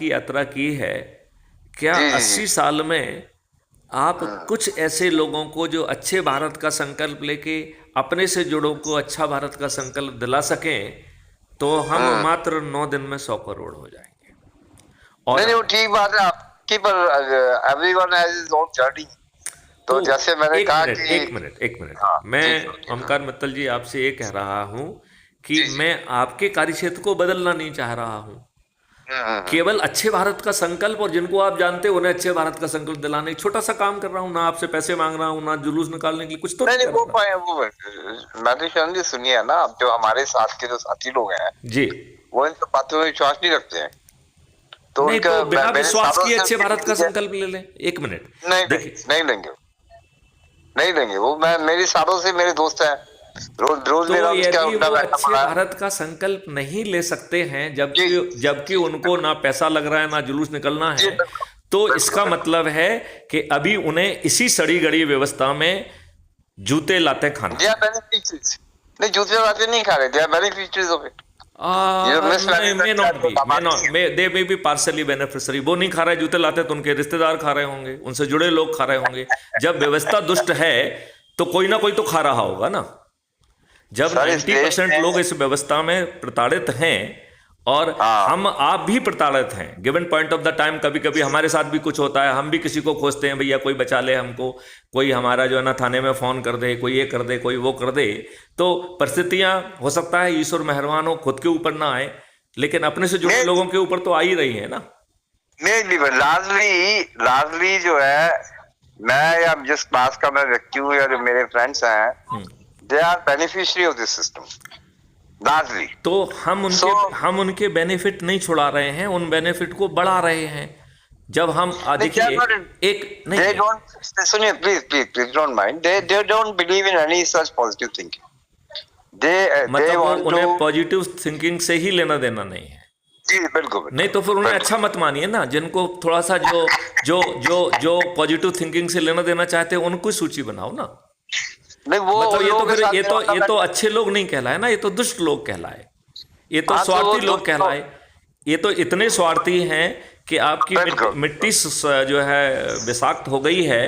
की यात्रा की है, क्या जी जी 80 जी। साल में आप हाँ कुछ ऐसे लोगों को जो अच्छे भारत का संकल्प लेके अपने से जुड़ों को अच्छा भारत का संकल्प दिला सकें, तो हम हम्म। मात्र 9 दिन में 100 करोड़ हो जाएंगे। नहीं और नहीं, वो ठीक बात है आपकी, पर everyone has his own journey. तो तो जैसे मैंने एक कहा मिनट कि एक मिनट एक मिनट, हाँ मैं ठीक है ओके हाँ। ओमकार मित्तल जी आपसे ये कह रहा हूं कि जी जी। मैं आपके कार्यक्षेत्र को बदलना नहीं चाह रहा हूं। हम्म। केवल अच्छे भारत का संकल्प और जिनको आप जानते हो उन्हें अच्छे भारत का संकल्प दिलाने एक छोटा सा काम कर रहा हूं। ना आपसे पैसे मांग रहा हूं, ना जुलूस निकालने के लिए, कुछ तो नहीं नहीं नहीं, कर वो रहा। मैंने शरण जी सुनिए ना, अब जो हमारे साथ के जो साथी लोग हैं जी। वो इन सब बातों में विश्वास नहीं रखते हैं। तो नहीं उनका तो बिना मेरे विश्वास सालों किए से अच्छे उनकी भारत का मीटिंग है। संकल्प ले लें। एक मिनट नहीं नहीं देखिए, नहीं लेंगे, नहीं लेंगे वो। मैं मेरी सालों से मेरे दोस्त हैं, रोज रोज तो मेरा उनका यदि उठना वो बैठना अच्छे पड़ा है। भारत का संकल्प नहीं ले सकते हैं, जी जबकि जबकि जी उनको ना पैसा लग रहा है ना जुलूस निकलना जी है, बिल्कुल तो बिल्कुल इसका बिल्कुल। मतलब है कि अभी उन्हें इसी सड़ी गड़ी व्यवस्था में जूते लाते खाना दे आर है। बेनिफिशियरीज। नहीं, जूते वाते नहीं खा रहे, they are beneficiaries of it. ये जो नहीं, मे मिसमैनेजमेंट है, नॉट जो बी, मे नापाकी नॉट, है। May they may be partly beneficiary. वो नहीं खा रहे जूते लाते तो उनके रिश्तेदार खा रहे होंगे, उनसे जुड़े लोग खा रहे होंगे। जब व्यवस्था दुष्ट है तो कोई ना कोई तो खा रहा होगा ना। जब सर इस देश 90% में लोग इस व्यवस्था में प्रताड़ित हैं, और हाँ हम आप भी प्रताड़ित हैं given point of the time, कभी कभी हमारे साथ भी कुछ होता है, हम भी किसी को खोजते हैं भैया कोई बचा ले हमको, कोई हमारा जो है ना थाने में फोन कर दे, कोई ये कर दे, कोई वो कर दे। तो परिस्थितियां हो सकता है ईश्वर मेहरबान हो खुद के ऊपर ना आए, लेकिन अपने से जुड़े नहीं लोगों के ऊपर तो आ ही रही है ना। नहीं, लार्जली लार्जली जो है, मैं या जिस क्लास का मैं व्यक्ति हूँ या जो मेरे फ्रेंड्स हैं, hmm. They are beneficiary of this system largely. तो सो हम उनके बेनिफिट नहीं छुड़ा रहे हैं, उन बेनिफिट को बढ़ा रहे हैं। जब हम they are देखिए, not, एक they नहीं, don't, सुनिए please don't mind, they don't believe in any such positive thinking. They मतलब वो want to। उन्हें पॉजिटिव थिंकिंग से ही लेना देना नहीं है। जी बिल्कुल नहीं बिल्कुल तो फिर उन्हें अच्छा बिल्कुल। मत मानिए ना। जिनको थोड़ा सा जो जो जो जो पॉजिटिव थिंकिंग से लेना देना चाहते हैं उनको सूची बनाओ ना। नहीं, वो मतलब उन ये लोगों तो के फिर साथ मेरा उठना ये तो बैठना। अच्छे लोग नहीं कहलाए ना, ये तो दुष्ट लोग कहलाए, ये तो हाँ तो वो स्वार्थी लोग दोस्त तो कहलाए। ये तो इतने स्वार्थी हैं कि आपकी बिल्कुल मिट्टी जो है विषाक्त हो गई है,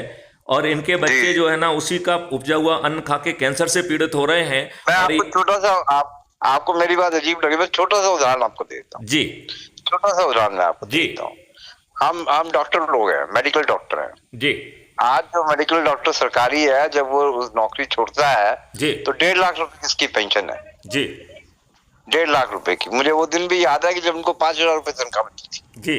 और इनके जी। बच्चे जो है ना उसी का उपजा हुआ अन्न खा के कैंसर से पीड़ित हो रहे हैं। मैं और आपको छोटा सा, आपको मेरी बात अजीब लगे, मैं छोटा सा उदाहरण आपको देता हूँ। जी छोटा सा उदाहरण मैं आपको जी देता हूँ। हम डॉक्टर लोग हैं, मेडिकल डॉक्टर हैं। जी आज जो मेडिकल डॉक्टर सरकारी है, जब वो उस नौकरी छोड़ता है जी तो 1.5 लाख रुपए किसकी पेंशन है? जी 1.5 लाख रुपए की। मुझे वो दिन भी याद है कि जब उनको 5,000 रुपए तनख्वाह मिलती थी। जी।